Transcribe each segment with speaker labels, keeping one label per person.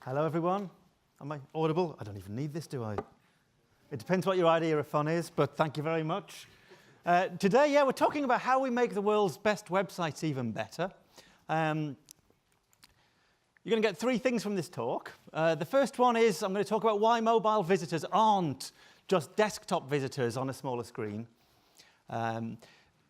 Speaker 1: Hello, everyone. Am I audible? I don't even need this, do I? It depends what your idea of fun is, but thank you very much. Today, we're talking about how we make the world's best websites even better. You're going to get three things from this talk. The first one is I'm going to talk about why mobile visitors aren't just desktop visitors on a smaller screen.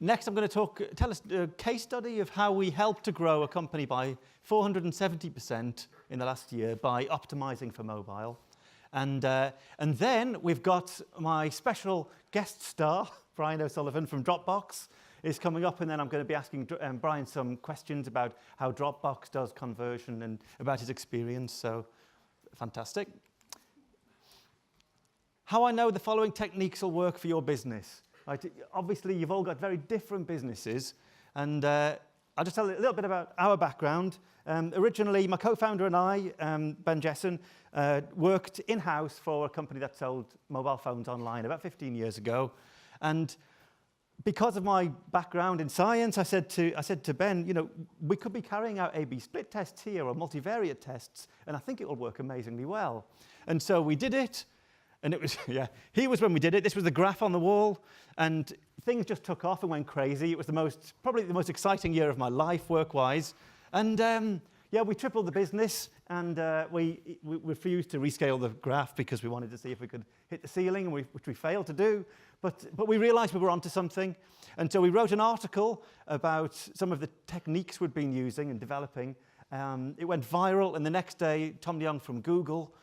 Speaker 1: Next, I'm going to tell us a case study of how we helped to grow a company by 470% in the last year by optimizing for mobile. And then we've got my special guest star, Brian O'Sullivan from Dropbox, is coming up, and then I'm going to be asking Brian some questions about how Dropbox does conversion and about his experience, so fantastic. How I know the following techniques will work for your business. Right? Obviously, you've all got very different businesses, and I'll just tell you a little bit about our background. Originally, my co-founder and I, Ben Jessen, worked in-house for a company that sold mobile phones online about 15 years ago. And because of my background in science, I said to Ben, you know, we could be carrying out A/B split tests here or multivariate tests, and I think it will work amazingly well. And so we did it. And it was, here was when we did it. This was the graph on the wall, and things just took off and went crazy. It was probably the most exciting year of my life, work-wise. And we tripled the business, and we refused to rescale the graph because we wanted to see if we could hit the ceiling, which we failed to do. But we realized we were onto something, and so we wrote an article about some of the techniques we'd been using and developing. It went viral, and the next day, Tom Young from Google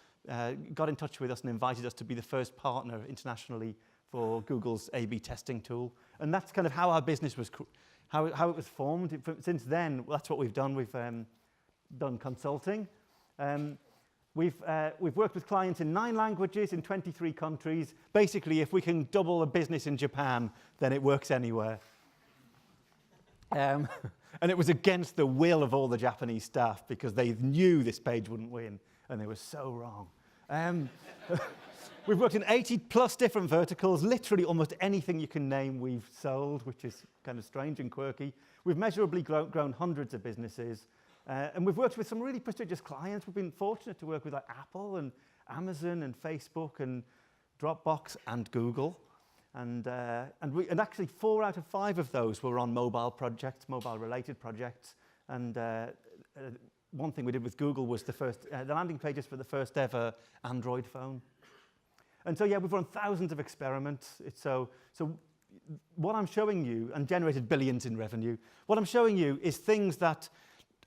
Speaker 1: got in touch with us and invited us to be the first partner internationally for Google's A/B testing tool. And that's kind of how our business was, how it was formed. Since then, that's what we've done. We've done consulting. We've worked with clients in 9 languages in 23 countries. Basically, if we can double a business in Japan, then it works anywhere. And it was against the will of all the Japanese staff because they knew this page wouldn't win, and they were so wrong. We've worked in 80+ different verticals. Literally almost anything you can name we've sold, which is kind of strange and quirky. We've measurably grown hundreds of businesses. And we've worked with some really prestigious clients. We've been fortunate to work with like Apple and Amazon and Facebook and Dropbox and Google. And actually 4 out of 5 of those were on mobile projects, mobile-related projects. And one thing we did with Google was the landing pages for the first ever Android phone. And so, we've run thousands of experiments. So what I'm showing you, and generated billions in revenue, what I'm showing you is things that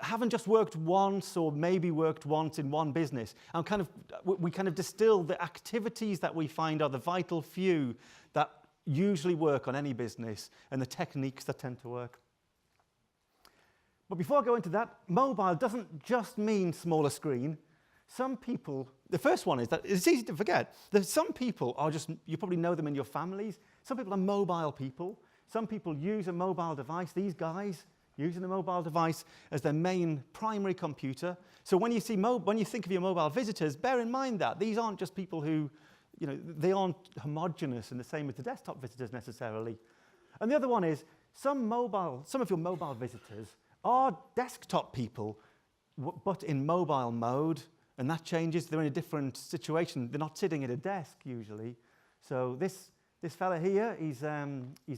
Speaker 1: haven't just worked once or maybe worked once in one business. And we kind of distill the activities that we find are the vital few that usually work on any business and the techniques that tend to work. But before I go into that, mobile doesn't just mean smaller screen. Some people, the first one is that it's easy to forget. Some people are just, you probably know them in your families. Some people are mobile people. Some people use a mobile device. These guys using a mobile device as their main primary computer. So when you think of your mobile visitors, bear in mind that these aren't just people who, they aren't homogeneous and the same as the desktop visitors necessarily. And the other one is some of your mobile visitors are desktop people, but in mobile mode, and that changes. They're in a different situation. They're not sitting at a desk usually. So this fella here, he's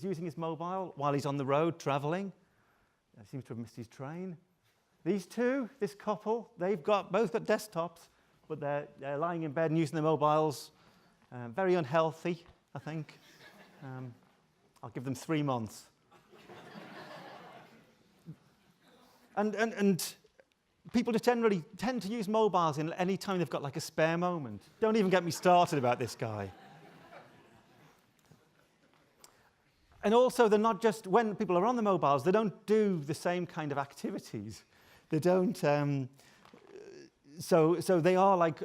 Speaker 1: using his mobile while he's on the road traveling. He seems to have missed his train. These two, this couple, they've both got desktops, but they're lying in bed and using their mobiles. Very unhealthy, I think. I'll give them 3 months. And people just generally tend to use mobiles in any time they've got like a spare moment. Don't even get me started about this guy. And also, they're not just, when people are on the mobiles, they don't do the same kind of activities. They don't, so they are like,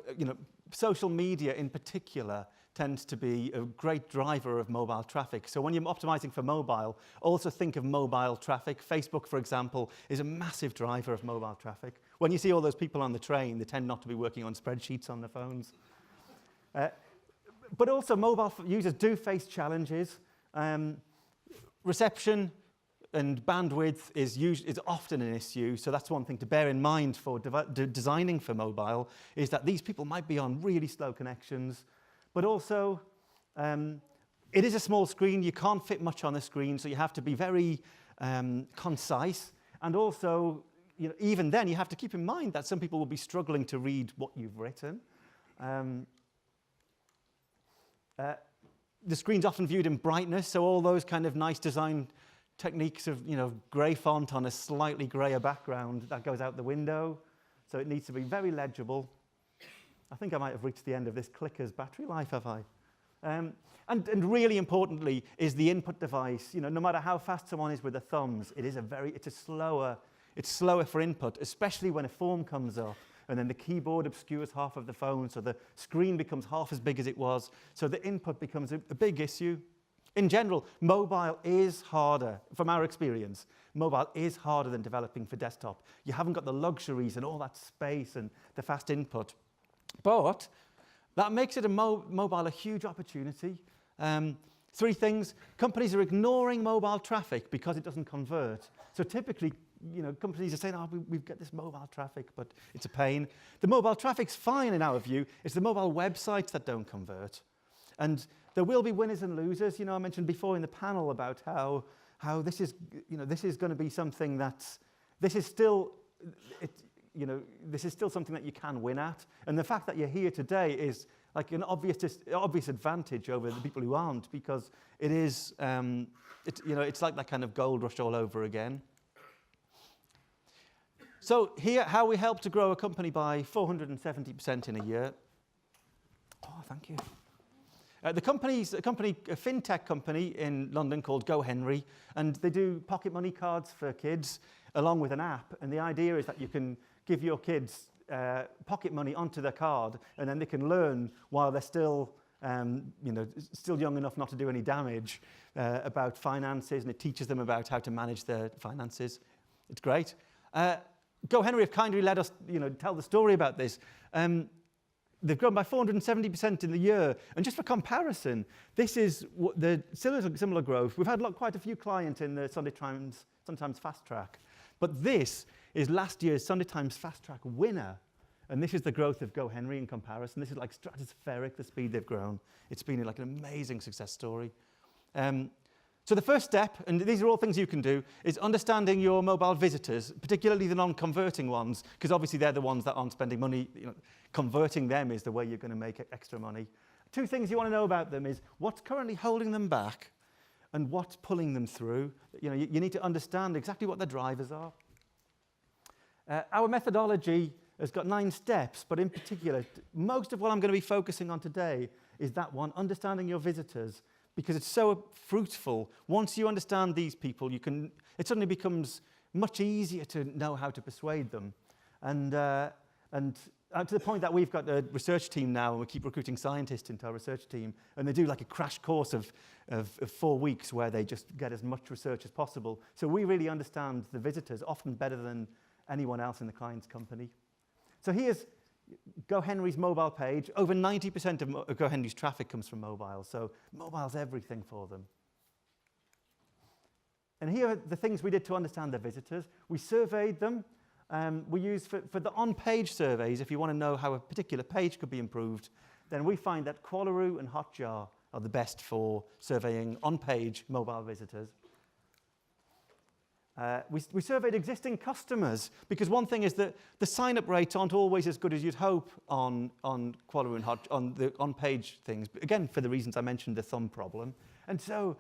Speaker 1: social media in particular tends to be a great driver of mobile traffic. So when you're optimizing for mobile, also think of mobile traffic. Facebook, for example, is a massive driver of mobile traffic. When you see all those people on the train, they tend not to be working on spreadsheets on their phones. But also mobile users do face challenges. Reception and bandwidth is often an issue, so that's one thing to bear in mind for designing for mobile, is that these people might be on really slow connections, but also it is a small screen, you can't fit much on the screen, so you have to be very concise, and also, even then you have to keep in mind that some people will be struggling to read what you've written. The screen's often viewed in brightness, so all those kind of nice design techniques of, grey font on a slightly greyer background, that goes out the window. So it needs to be very legible. I think I might have reached the end of this clicker's battery life, have I? And really importantly is the input device. No matter how fast someone is with the thumbs, it's slower for input, especially when a form comes up. And then the keyboard obscures half of the phone, so the screen becomes half as big as it was. So the input becomes a big issue. In general, mobile is harder, from our experience. Mobile is harder than developing for desktop. You haven't got the luxuries and all that space and the fast input. But that makes it mobile a huge opportunity. 3 things. Companies are ignoring mobile traffic because it doesn't convert. So typically, companies are saying, we've got this mobile traffic, but it's a pain. The mobile traffic's fine in our view. It's the mobile websites that don't convert. And there will be winners and losers. I mentioned before in the panel about how this is, this is going to be something this is still something that you can win at. And the fact that you're here today is like an obvious advantage over the people who aren't, because it is, it's like that kind of gold rush all over again. So here, how we help to grow a company by 470% in a year. Oh, thank you. The company's a fintech company in London called GoHenry, and they do pocket money cards for kids along with an app. And the idea is that you can give your kids pocket money onto their card, and then they can learn while they're still young enough not to do any damage about finances, and it teaches them about how to manage their finances. It's great. GoHenry have kindly let us, tell the story about this. They've grown by 470% in the year. And just for comparison, this is the similar growth. We've had quite a few clients in the Sunday Times Fast Track. But this is last year's Sunday Times Fast Track winner. And this is the growth of GoHenry in comparison. This is like stratospheric, the speed they've grown. It's been like an amazing success story. So the first step, and these are all things you can do, is understanding your mobile visitors, particularly the non-converting ones, because obviously they're the ones that aren't spending money. Converting them is the way you're going to make extra money. 2 things you want to know about them is what's currently holding them back and what's pulling them through. You need to understand exactly what the drivers are. Our methodology has got 9 steps, but in particular, most of what I'm going to be focusing on today is that one, understanding your visitors, because it's so fruitful. Once you understand these people, it suddenly becomes much easier to know how to persuade them. And to the point that we've got a research team now, and we keep recruiting scientists into our research team, and they do like a crash course of 4 weeks where they just get as much research as possible. So we really understand the visitors often better than anyone else in the client's company. So here's GoHenry's mobile page. Over 90% of GoHenry's traffic comes from mobile, so mobile's everything for them. And here are the things we did to understand the visitors. We surveyed them. We use for the on-page surveys, if you want to know how a particular page could be improved, then we find that Qualaroo and Hotjar are the best for surveying on-page mobile visitors. We surveyed existing customers, because one thing is that the sign-up rates aren't always as good as you'd hope on Qualaroo and Hotjar, on the on-page things, but again, for the reasons I mentioned, the thumb problem. And so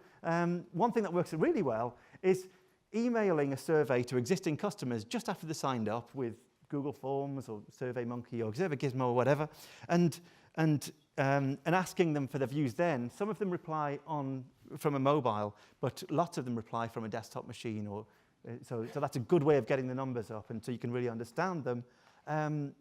Speaker 1: one thing that works really well is emailing a survey to existing customers just after they signed up with Google Forms or SurveyMonkey or Gizmo or whatever, and asking them for their views then. Some of them reply from a mobile, but lots of them reply from a desktop machine. So that's a good way of getting the numbers up, and so you can really understand them. The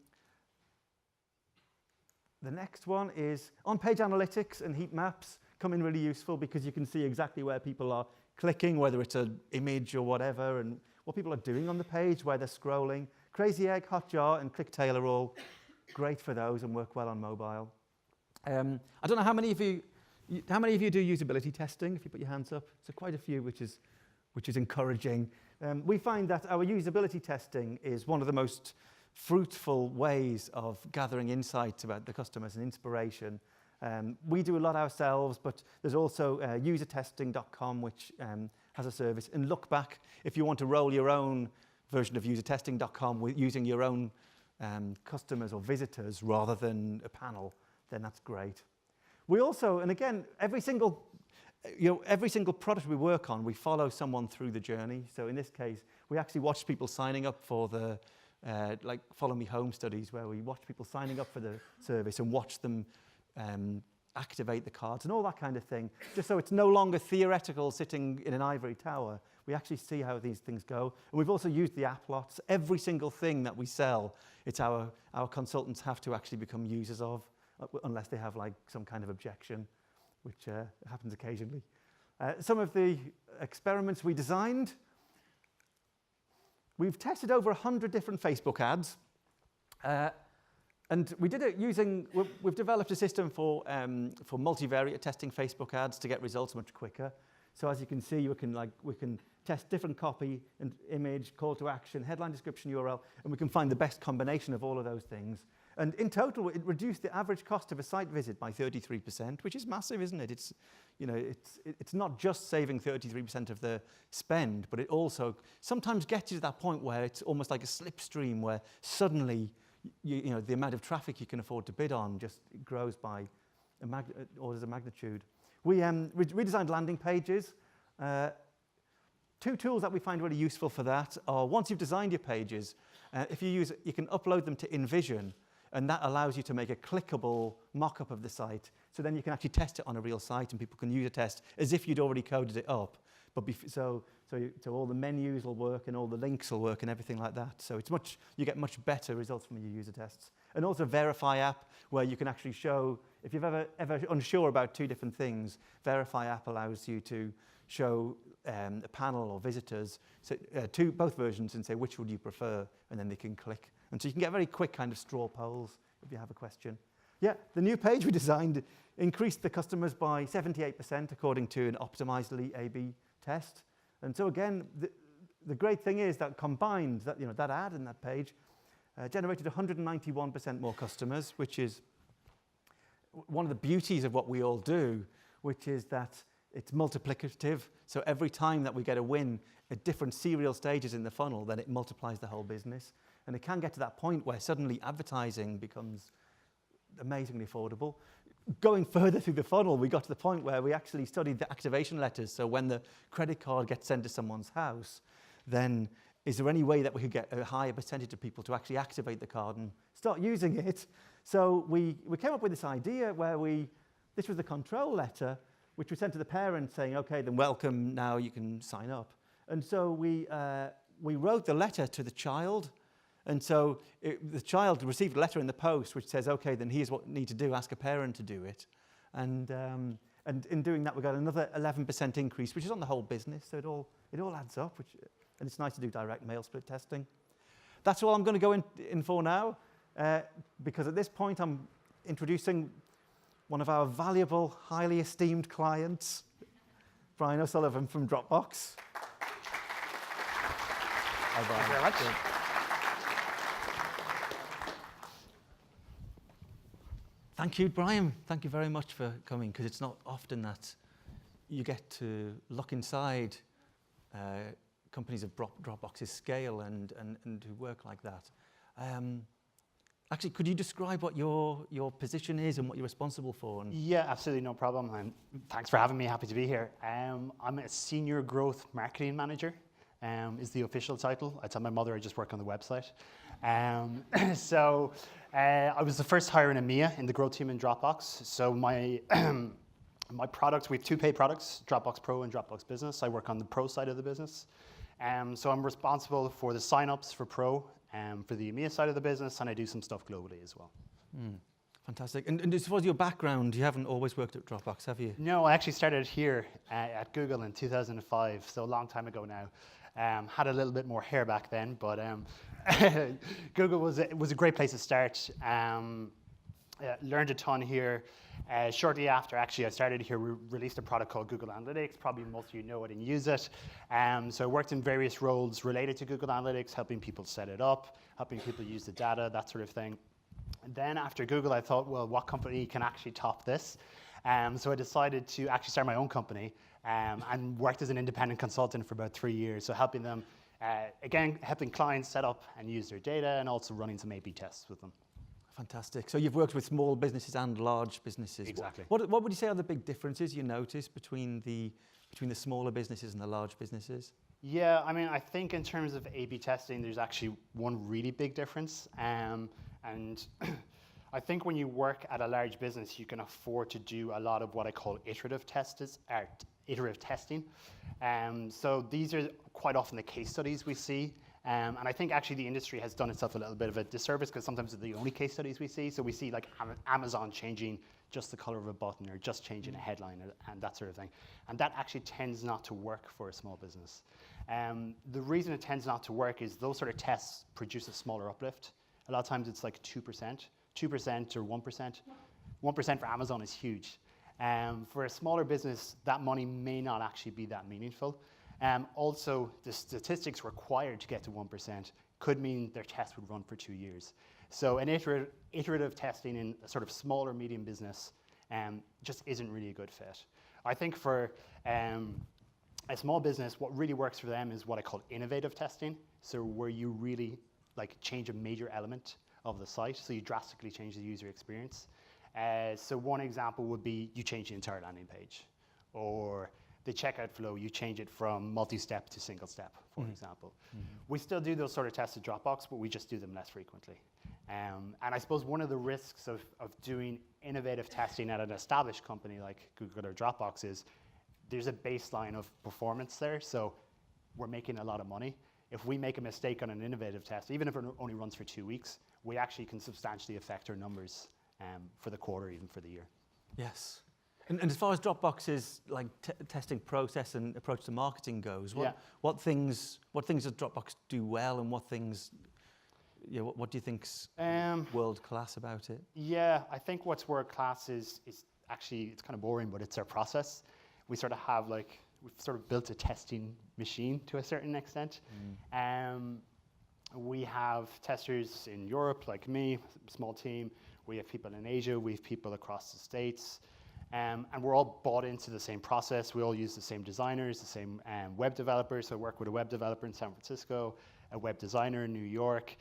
Speaker 1: next one is on-page analytics and heat maps come in really useful, because you can see exactly where people are clicking, whether it's an image or whatever, and what people are doing on the page, where they're scrolling. Crazy Egg, Hotjar, and ClickTail are all great for those and work well on mobile. I don't know how many of you do usability testing, if you put your hands up. So quite a few, which is which is encouraging. We find that our usability testing is one of the most fruitful ways of gathering insights about the customers and inspiration. We do a lot ourselves, but there's also usertesting.com, which has a service. And look back, if you want to roll your own version of usertesting.com with using your own customers or visitors rather than a panel, then that's great. We also, and again, every single product we work on, we follow someone through the journey. So in this case, we actually watch people signing up for the like Follow Me Home studies, where we watch people signing up for the service and watch them activate the cards and all that kind of thing, just so it's no longer theoretical sitting in an ivory tower. We actually see how these things go. And we've also used the app lots. Every single thing that we sell, it's our consultants have to actually become users of, unless they have like some kind of objection, which happens occasionally. Some of the experiments we designed, we've tested over 100 different Facebook ads. And we did it using, we've developed a system for multivariate testing Facebook ads to get results much quicker. So as you can see, we can test different copy and image, call to action, headline description, URL, and we can find the best combination of all of those things. And in total, it reduced the average cost of a site visit by 33%, which is massive, isn't it? It's not just saving 33% of the spend, but it also sometimes gets you to that point where it's almost like a slipstream, where suddenly the amount of traffic you can afford to bid on just grows by orders of magnitude. We redesigned landing pages. Two tools that we find really useful for that are, once you've designed your pages, you can upload them to InVision, and that allows you to make a clickable mock-up of the site. So then you can actually test it on a real site, and people can use a test as if you'd already coded it up. But so all the menus will work, and all the links will work, and everything like that. So you get much better results from your user tests. And also Verify app, where you can actually show, if you've ever unsure about two different things, Verify app allows you to show a panel or visitors both versions and say which would you prefer, and then they can click. And so you can get very quick kind of straw polls if you have a question. Yeah, the new page we designed increased the customers by 78% according to an optimized A/B test. And so again, the great thing is that combined, that ad and that page generated 191% more customers, which is one of the beauties of what we all do, which is that it's multiplicative. So every time that we get a win at different serial stages in the funnel, then it multiplies the whole business. And it can get to that point where suddenly advertising becomes amazingly affordable. Going further through the funnel, we got to the point where we actually studied the activation letters. So when the credit card gets sent to someone's house, then is there any way that we could get a higher percentage of people to actually activate the card and start using it? So we came up with this idea where this was the control letter, which we sent to the parent saying, okay, then welcome, now you can sign up. And so we wrote the letter to the child. And so the child received a letter in the post which says, okay, then here's what you need to do, ask a parent to do it. And in doing that, we got another 11% increase, which is on the whole business. So it all adds up, and it's nice to do direct mail split testing. That's all I'm going to go in for now, because at this point, I'm introducing one of our valuable, highly esteemed clients, Brian O'Sullivan from Dropbox. Hi, Brian.
Speaker 2: Thank you very much.
Speaker 1: Good. Thank you, Brian. Thank you very much for coming, because it's not often that you get to look inside companies of Dropbox's scale and who work like that. Actually, could you describe what your position is and what you're responsible for?
Speaker 2: Yeah, absolutely, no problem. And thanks for having me. Happy to be here. I'm a senior growth marketing manager. Is the official title. I tell my mother I just work on the website. So I was the first hire in EMEA in the growth team in Dropbox. So my products, we have two paid products, Dropbox Pro and Dropbox Business. I work on the Pro side of the business. So I'm responsible for the signups for Pro, for the EMEA side of the business, and I do some stuff globally as well.
Speaker 1: Fantastic. And as far as your background, you haven't always worked at Dropbox, have you?
Speaker 2: No, I actually started here at Google in 2005, so a long time ago now. Had a little bit more hair back then, but Google was a great place to start. Learned a ton here. Shortly after, actually, I started here, we released a product called Google Analytics. Probably most of you know it and use it. So I worked in various roles related to Google Analytics, helping people set it up, helping people use the data, that sort of thing. And then after Google, I thought, well, what company can actually top this? So I decided to actually start my own company and worked as an independent consultant for about 3 years. So helping them, again, helping clients set up and use their data and also running some A/B tests with them.
Speaker 1: Fantastic. So you've worked with small businesses and large businesses.
Speaker 2: Exactly.
Speaker 1: What would you say are the big differences you notice between the smaller businesses and the large businesses?
Speaker 2: Yeah, I mean, I think in terms of A/B testing, there's actually one really big difference. And I think when you work at a large business, you can afford to do a lot of what I call iterative testing. So these are quite often the case studies we see. And I think actually the industry has done itself a little bit of a disservice because sometimes they're the only case studies we see. So we see like Amazon changing just the color of a button or just changing a headline and that sort of thing. And that actually tends not to work for a small business. The reason it tends not to work is those sort of tests produce a smaller uplift. A lot of times it's like 2%, 2% or 1%. 1% for Amazon is huge. For a smaller business, that money may not actually be that meaningful. Also, the statistics required to get to 1% could mean their test would run for 2 years. So an iterative testing in a sort of smaller medium business just isn't really a good fit. I think for a small business, what really works for them is what I call innovative testing. So where you really like change a major element of the site, so you drastically change the user experience. So one example would be you change the entire landing page, or the checkout flow, you change it from multi-step to single step, for example. We still do those sort of tests at Dropbox, but we just do them less frequently. And I suppose one of the risks of doing innovative testing at an established company like Google or Dropbox is there's a baseline of performance there, so we're making a lot of money. If we make a mistake on an innovative test, even if it only runs for 2 weeks, we actually can substantially affect our numbers for the quarter, even for the year.
Speaker 1: Yes. And as far as Dropbox's like testing process and approach to marketing goes, what things does Dropbox do well, and what things, what do you think's world class about it?
Speaker 2: Yeah, I think what's world class is actually, it's kind of boring, but it's our process. We sort of have we've sort of built a testing machine to a certain extent. We have testers in Europe, like me, small team. We have people in Asia. We have people across the States. And we're all bought into the same process. We all use the same designers, the same web developers. So I work with a web developer in San Francisco, a web designer in New York.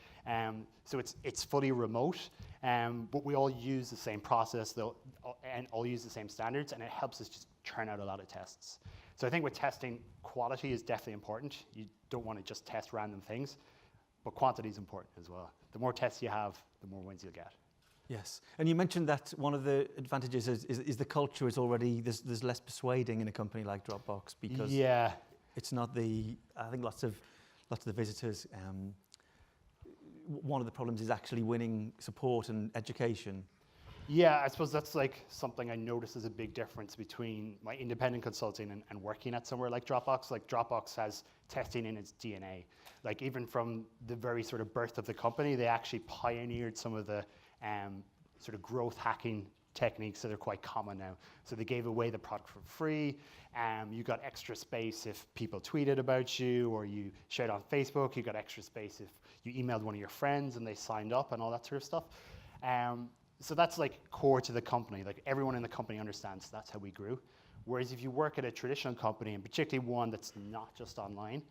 Speaker 2: So it's fully remote, but we all use the same process and all use the same standards, and it helps us just churn out a lot of tests. So I think with testing, quality is definitely important. You don't want to just test random things, but quantity is important as well. The more tests you have, the more wins you'll get.
Speaker 1: Yes, and you mentioned that one of the advantages is the culture is already, there's less persuading in a company like Dropbox because it's not I think lots of the visitors, one of the problems is actually winning support and education.
Speaker 2: Yeah, I suppose that's like something I noticed as a big difference between my independent consulting and working at somewhere like Dropbox. Like Dropbox has testing in its DNA. Like even from the very sort of birth of the company, they actually pioneered some of the sort of growth hacking techniques that are quite common now. So they gave away the product for free. You got extra space if people tweeted about you, or you shared on Facebook. You got extra space if you emailed one of your friends and they signed up and all that sort of stuff. So that's like core to the company. Like everyone in the company understands that's how we grew. Whereas if you work at a traditional company, and particularly one that's not just online,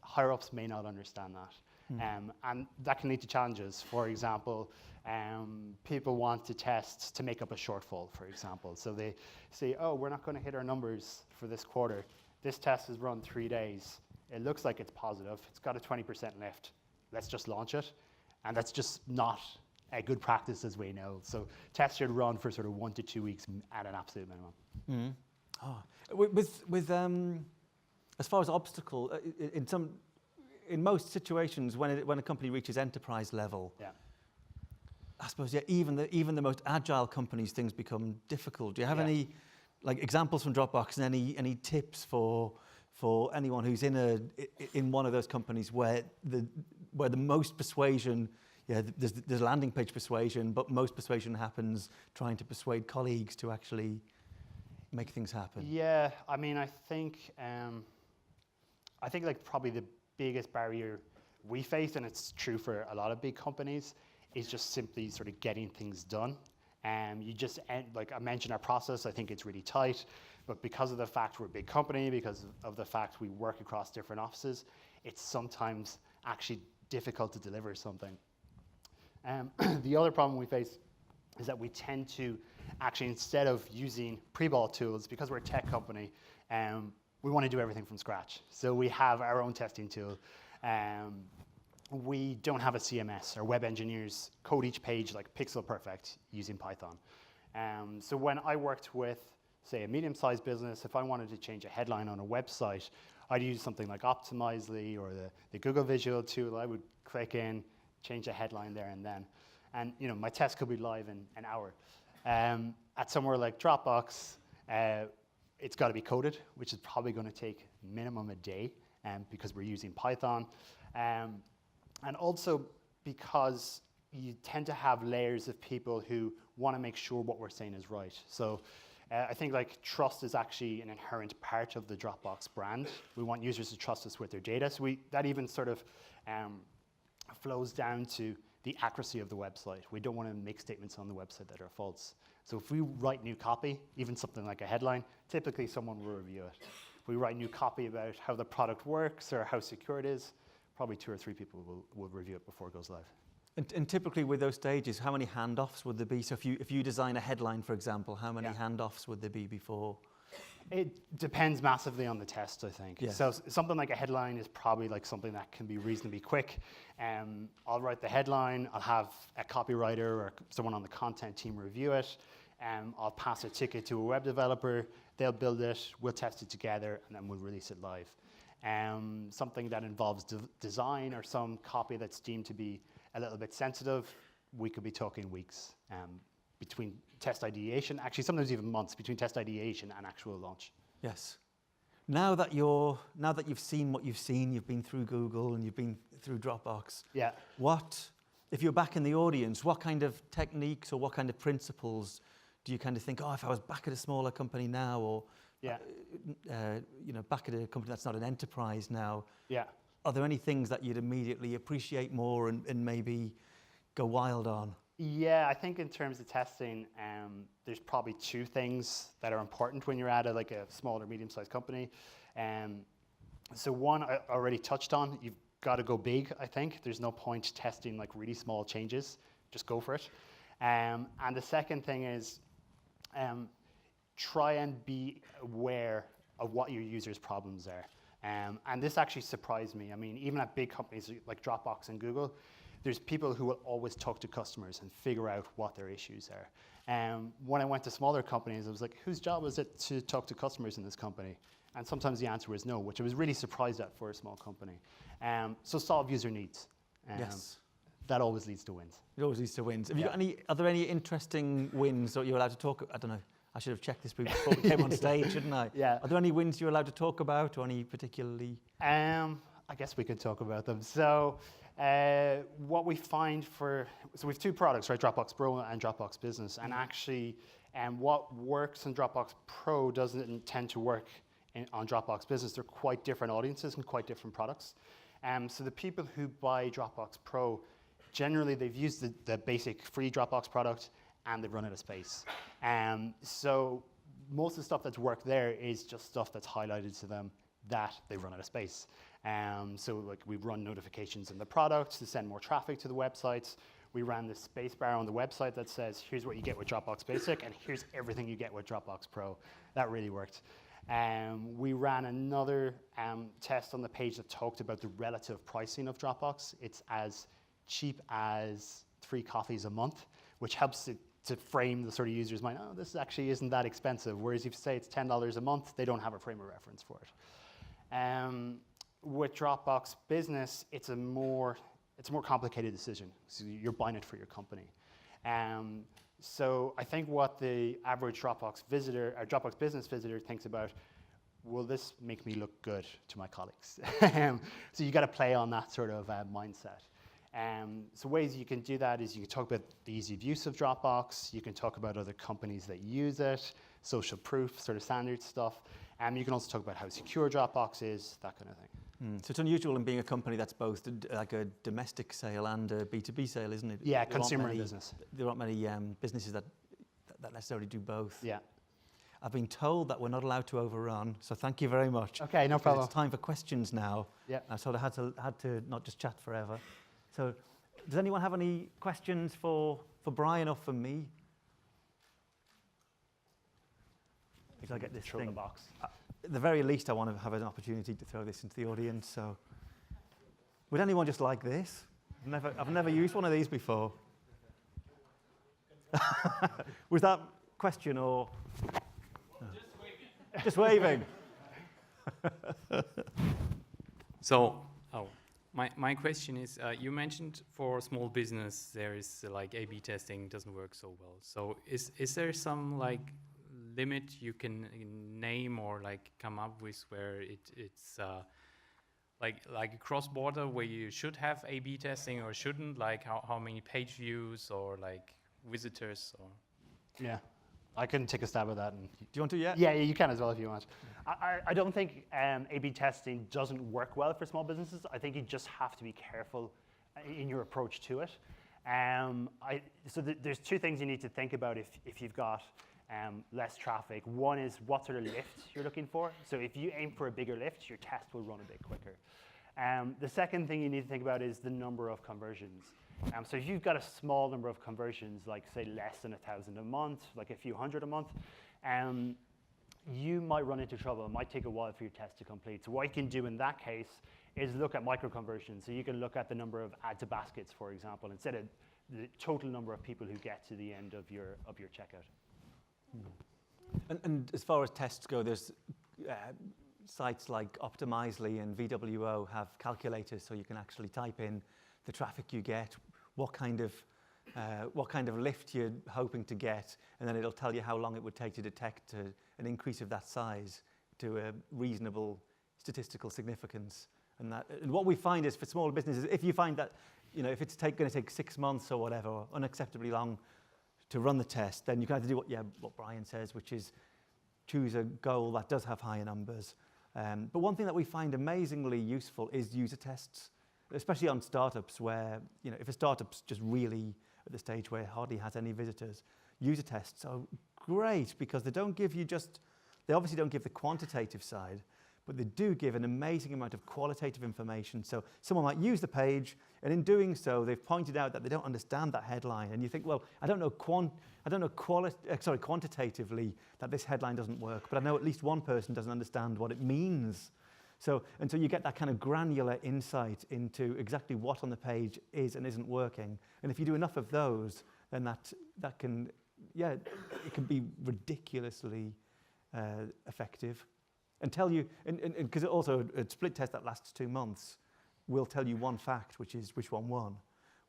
Speaker 2: higher ups may not understand that. And that can lead to challenges. For example, people want to test to make up a shortfall, for example. So they say, oh, we're not going to hit our numbers for this quarter. This test has run 3 days. It looks like it's positive. It's got a 20% lift. Let's just launch it. And that's just not a good practice, as we know. So tests should run for sort of 1 to 2 weeks at an absolute minimum.
Speaker 1: With as far as obstacle, in most situations when a company reaches enterprise level, I suppose even the most agile companies, things become difficult. Do you have any like examples from Dropbox and any tips for anyone who's in one of those companies where the most persuasion yeah, there's landing page persuasion, but most persuasion happens trying to persuade colleagues to actually make things happen.
Speaker 2: Yeah, I mean, I think like probably the biggest barrier we face, and it's true for a lot of big companies, is just simply sort of getting things done. Like I mentioned, our process, I think it's really tight, but because of the fact we're a big company, because of the fact we work across different offices, it's sometimes actually difficult to deliver something. The other problem we face is that we tend to actually, instead of using pre-bought tools, because we're a tech company, we want to do everything from scratch. So we have our own testing tool. We don't have a CMS. Our web engineers code each page like pixel perfect using Python. So when I worked with, say, a medium-sized business, if I wanted to change a headline on a website, I'd use something like Optimizely or the Google Visual tool. I would click in, change a headline there and then. And my test could be live in an hour. At somewhere like Dropbox, it's got to be coded, which is probably going to take minimum a day because we're using Python. And also because you tend to have layers of people who want to make sure what we're saying is right. So I think like trust is actually an inherent part of the Dropbox brand. We want users to trust us with their data. So that even sort of flows down to the accuracy of the website. We don't want to make statements on the website that are false. So if we write new copy, even something like a headline, typically someone will review it. If we write new copy about how the product works or how secure it is, probably 2 or 3 people will review it before it goes live.
Speaker 1: And typically with those stages, how many handoffs would there be? So if you design a headline, for example, how many handoffs would there be before?
Speaker 2: It depends massively on the test, I think.
Speaker 1: Yeah.
Speaker 2: So something like a headline is probably like something that can be reasonably quick. I'll write the headline, I'll have a copywriter or someone on the content team review it, I'll pass a ticket to a web developer, they'll build it, we'll test it together, and then we'll release it live. Something that involves design or some copy that's deemed to be a little bit sensitive, we could be talking weeks between test ideation, actually sometimes even months between test ideation and actual launch.
Speaker 1: Yes. Now that you've seen what you've seen, you've been through Google and you've been through Dropbox.
Speaker 2: Yeah.
Speaker 1: If you're back in the audience, what kind of techniques or what kind of principles do you kind of think, if I was back at a smaller company now, or back at a company that's not an enterprise now?
Speaker 2: Yeah.
Speaker 1: Are there any things that you'd immediately appreciate more and maybe go wild on?
Speaker 2: Yeah, I think in terms of testing, there's probably 2 things that are important when you're at a small or medium-sized company. So one I already touched on, you've got to go big, I think. There's no point testing like really small changes. Just go for it. And the second thing is try and be aware of what your users' problems are. And this actually surprised me. I mean, even at big companies like Dropbox and Google, there's people who will always talk to customers and figure out what their issues are. When I went to smaller companies, I was like, whose job is it to talk to customers in this company? And sometimes the answer was no, which I was really surprised at for a small company. So solve user needs.
Speaker 1: Yes.
Speaker 2: That always leads to wins.
Speaker 1: It always leads to wins. Are there any interesting wins that you're allowed to talk? I don't know. I should have checked this before we came on stage, shouldn't I?
Speaker 2: Yeah.
Speaker 1: Are there any wins you're allowed to talk about, or any particularly?
Speaker 2: I guess we could talk about them. So what we find so we have 2 products, right? Dropbox Pro and Dropbox Business. And actually, what works in Dropbox Pro doesn't tend to work on Dropbox Business. They're quite different audiences and quite different products. So the people who buy Dropbox Pro, generally they've used the basic free Dropbox product and they've run out of space. So most of the stuff that's worked there is just stuff that's highlighted to them that they've run out of space. So like we run notifications in the product to send more traffic to the websites. We ran the space bar on the website that says, here's what you get with Dropbox Basic, and here's everything you get with Dropbox Pro. That really worked. We ran another test on the page that talked about the relative pricing of Dropbox. It's as cheap as 3 coffees a month, which helps to frame the sort of user's mind, this actually isn't that expensive. Whereas if you say it's $10 a month, they don't have a frame of reference for it. With Dropbox Business, it's a more complicated decision. So you're buying it for your company. So I think what the average Dropbox visitor or Dropbox Business visitor thinks about, will this make me look good to my colleagues? So you got to play on that sort of mindset. So ways you can do that is you can talk about the ease of use of Dropbox. You can talk about other companies that use it, social proof, sort of standard stuff. You can also talk about how secure Dropbox is, that kind of thing.
Speaker 1: So it's unusual in being a company that's both like a domestic sale and a B2B sale, isn't it?
Speaker 2: Yeah, consumer and business.
Speaker 1: There aren't many businesses that necessarily do both.
Speaker 2: Yeah.
Speaker 1: I've been told that we're not allowed to overrun, so thank you very much.
Speaker 2: Okay, no problem.
Speaker 1: It's time for questions now.
Speaker 2: Yeah.
Speaker 1: I sort of had to not just chat forever. So does anyone have any questions for Brian or for me? If I get this
Speaker 2: Throw
Speaker 1: thing.
Speaker 2: the box.
Speaker 1: At the very least, I want to have an opportunity to throw this into the audience. So, would anyone just like this? I've never used one of these before. Was that question or? Just waving.
Speaker 3: So, my question is, you mentioned for small business there is like A/B testing doesn't work so well. So, is there some like limit you can name or like come up with where it's like a cross-border where you should have A/B testing or shouldn't, like how many page views or like visitors or?
Speaker 2: Yeah, I can take a stab at that. And
Speaker 1: Do you want to yet?
Speaker 2: yeah, you can as well if you want. I don't think A/B testing doesn't work well for small businesses. I think you just have to be careful in your approach to it. There's two things you need to think about if you've got less traffic. One is what sort of lift you're looking for. So if you aim for a bigger lift, your test will run a bit quicker. The second thing you need to think about is the number of conversions. So if you've got a small number of conversions, like say less than 1,000 a month, like a few hundred a month, you might run into trouble. It might take a while for your test to complete. So what you can do in that case is look at micro conversions. So you can look at the number of add to baskets, for example, instead of the total number of people who get to the end of your checkout.
Speaker 1: And as far as tests go, there's sites like Optimizely and VWO have calculators, so you can actually type in the traffic you get, what kind of lift you're hoping to get, and then it'll tell you how long it would take to detect an increase of that size to a reasonable statistical significance. And what we find is for smaller businesses, if you find that, if it's going to take 6 months or whatever, or unacceptably long to run the test, then you can have to do what Brian says, which is choose a goal that does have higher numbers. But one thing that we find amazingly useful is user tests, especially on startups where, if a startup's just really at the stage where it hardly has any visitors, user tests are great because they obviously don't give the quantitative side, but they do give an amazing amount of qualitative information. So someone might use the page, and in doing so, they've pointed out that they don't understand that headline. And you think, well, I don't know quantitatively that this headline doesn't work, but I know at least one person doesn't understand what it means. So you get that kind of granular insight into exactly what on the page is and isn't working. And if you do enough of those, then that can, it can be ridiculously effective. And tell you, because also a split test that lasts 2 months will tell you one fact, which is which one won,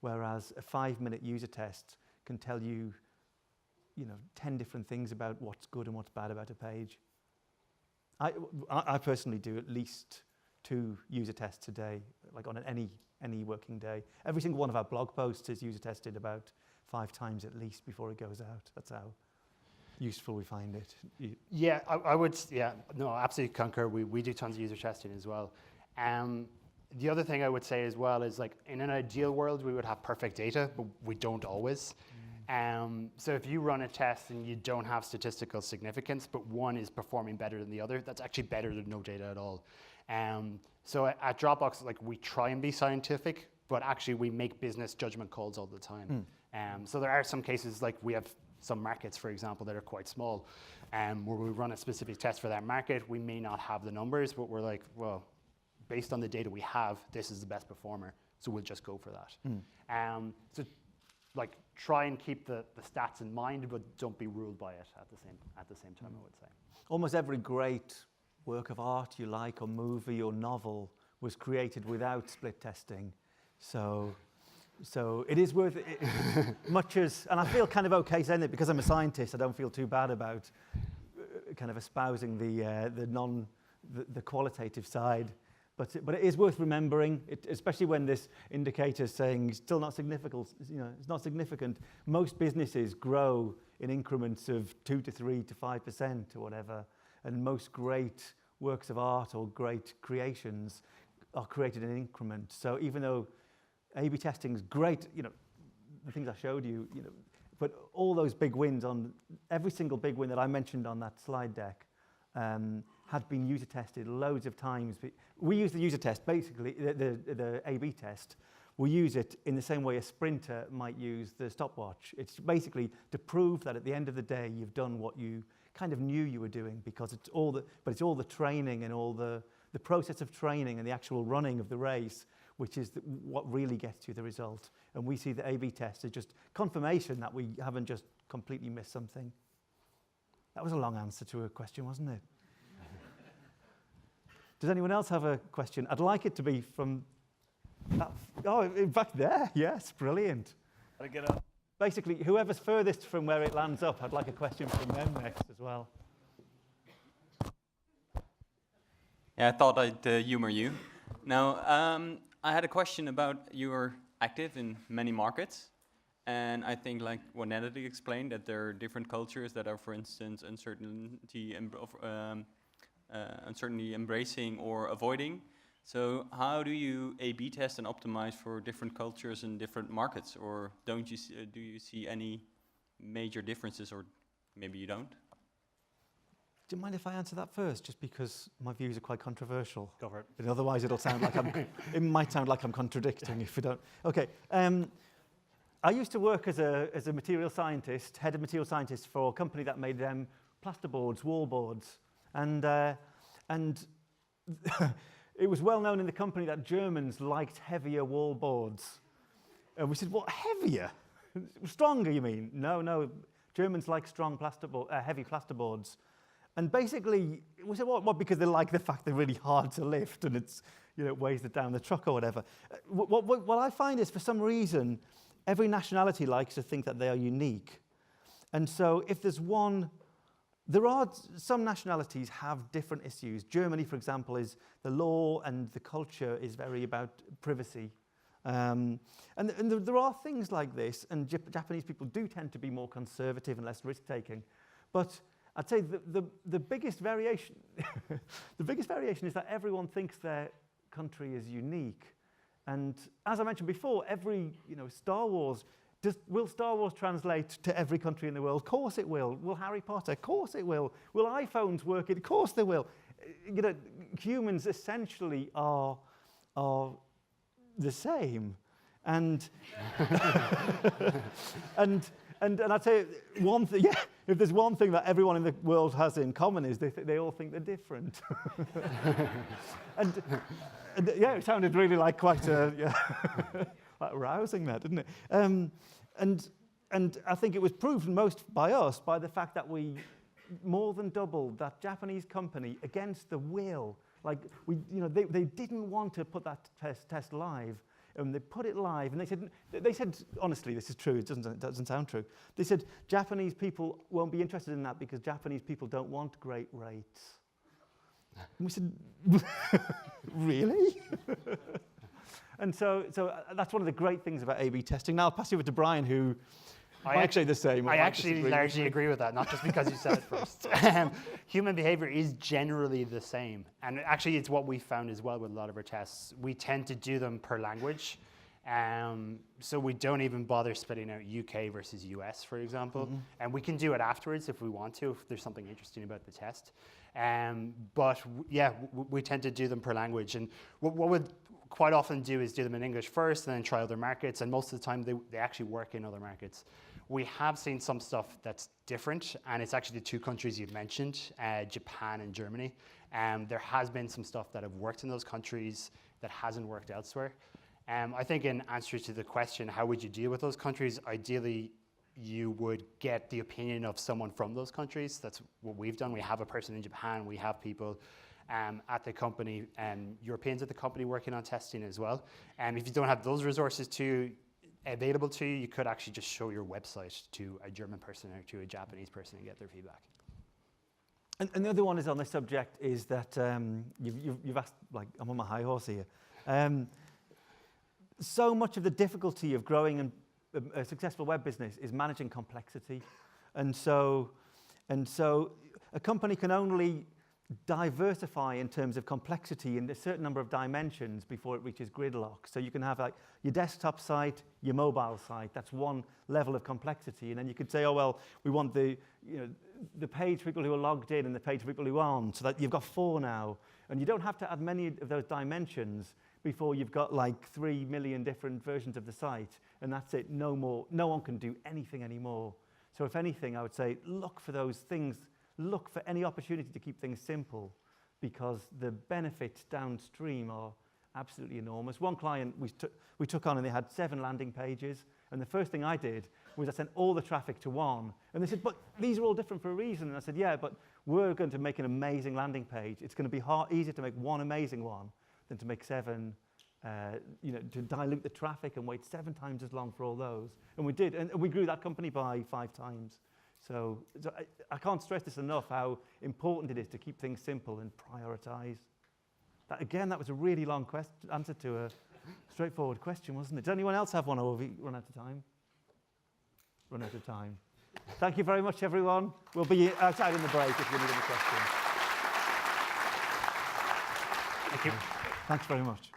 Speaker 1: whereas a 5-minute user test can tell you, 10 different things about what's good and what's bad about a page. I personally do at least 2 user tests a day, like on any working day. Every single one of our blog posts is user tested about 5 times at least before it goes out. That's how useful we find it.
Speaker 2: Yeah, I would, absolutely concur. We do tons of user testing as well. The other thing I would say as well is, like, in an ideal world, we would have perfect data, but we don't always. So if you run a test and you don't have statistical significance, but one is performing better than the other, that's actually better than no data at all. So at Dropbox, like, we try and be scientific, but actually we make business judgment calls all the time. So there are some cases, like we have some markets, for example, that are quite small, where we run a specific test for that market. We may not have the numbers, but we're like, well, based on the data we have, this is the best performer, so we'll just go for that. So, like, try and keep the stats in mind, but don't be ruled by it at the same time, I would say.
Speaker 1: Almost every great work of art you like, or movie or novel, was created without split testing. So it is worth it, much as, and I feel kind of okay saying it because I'm a scientist. I don't feel too bad about kind of espousing the qualitative side. But it is worth remembering, especially when this indicator is saying still not significant. It's not significant. Most businesses grow in increments of 2 to 3 to 5% or whatever, and most great works of art or great creations are created in increments. So even though A/B testing is great, the things I showed you, but all those big wins on every single big win that I mentioned on that slide deck had been user tested loads of times. We use the user test, basically, the A/B test. We use it in the same way a sprinter might use the stopwatch. It's basically to prove that at the end of the day, you've done what you kind of knew you were doing, because it's all the training and all the process of training and the actual running of the race, which is what really gets you the result. And we see the A/B test as just confirmation that we haven't just completely missed something. That was a long answer to a question, wasn't it? Does anyone else have a question? I'd like it to be from that. Oh, back there. Yes, brilliant.
Speaker 4: Gotta get up.
Speaker 1: Basically, whoever's furthest from where it lands up, I'd like a question from them next as well.
Speaker 5: Yeah, I thought I'd humor you. Now, I had a question about you're active in many markets, and I think, like what Natalie explained, that there are different cultures that are, for instance, uncertainty embracing or avoiding. So how do you A/B test and optimize for different cultures in different markets, or do you see any major differences, or maybe you don't?
Speaker 1: Do you mind if I answer that first, just because my views are quite controversial?
Speaker 2: Go for it.
Speaker 1: But otherwise, it might sound like I'm contradicting if we don't. Okay. I used to work as a material scientist, head of material scientist for a company that made plasterboards, wall boards, and it was well known in the company that Germans liked heavier wall boards. And we said, what, heavier? Stronger, you mean? No, Germans like strong heavy plasterboards. And basically, we said, what? Because they like the fact they're really hard to lift and it weighs it down the truck or whatever. What I find is, for some reason, every nationality likes to think that they are unique. And so if there's one, some nationalities have different issues. Germany, for example, is the law and the culture is very about privacy. And there are things like this, and Japanese people do tend to be more conservative and less risk-taking. But I'd say the biggest variation, is that everyone thinks their country is unique. And as I mentioned before, Star Wars, will Star Wars translate to every country in the world? Of course it will. Will Harry Potter? Of course it will. Will iPhones work? Of course they will. Humans essentially are the same. And and I'd say one thing, if there's one thing that everyone in the world has in common is they all think they're different. and it sounded really like quite like rousing that, didn't it? And I think it was proven most by us by the fact that we more than doubled that Japanese company against the will. Like they didn't want to put that test live. And they put it live, and they said, honestly, this is true, it doesn't sound true. They said, Japanese people won't be interested in that because Japanese people don't want great rates. And we said, really? And so that's one of the great things about A/B testing. Now I'll pass you over to Brian, who might say the same.
Speaker 2: I actually largely agree with that, not just because you said it first. Human behavior is generally the same. And actually, it's what we found as well with a lot of our tests. We tend to do them per language. So we don't even bother splitting out UK versus US, for example. Mm-hmm. And we can do it afterwards if we want to, if there's something interesting about the test. We tend to do them per language. And what we'd quite often do is do them in English first and then try other markets. And most of the time, they actually work in other markets. We have seen some stuff that's different, and it's actually the two countries you've mentioned, Japan and Germany. There has been some stuff that have worked in those countries that hasn't worked elsewhere. I think in answer to the question, how would you deal with those countries? Ideally, you would get the opinion of someone from those countries. That's what we've done. We have a person in Japan. We have people at the company, Europeans at the company working on testing as well. And if you don't have those resources available to you, you could actually just show your website to a German person or to a Japanese person and get their feedback.
Speaker 1: And the other one is on this subject is that you've asked, like, I'm on my high horse here. So much of the difficulty of growing a successful web business is managing complexity. And so a company can only diversify in terms of complexity in a certain number of dimensions before it reaches gridlock. So you can have like your desktop site, your mobile site. That's one level of complexity. And then you could say, oh, well, we want the page for people who are logged in and the page for people who aren't. So that you've got 4 now. And you don't have to add many of those dimensions before you've got like 3 million different versions of the site. And that's it, no more. No one can do anything anymore. So if anything, I would say, look for those things. Look for any opportunity to keep things simple, because the benefits downstream are absolutely enormous. One client we took on, and they had 7 landing pages, and the first thing I did was I sent all the traffic to one, and they said, but these are all different for a reason. And I said, yeah, but we're going to make an amazing landing page. It's going to be easier to make one amazing one than to make 7, to dilute the traffic and wait 7 times as long for all those. And we did, and we grew that company by 5 times. So I can't stress this enough, how important it is to keep things simple and prioritize. That was a really long answer to a straightforward question, wasn't it? Does anyone else have one, or have we run out of time? Run out of time. Thank you very much, everyone. We'll be outside in the break if you need any questions.
Speaker 2: Thank you.
Speaker 1: Thanks very much.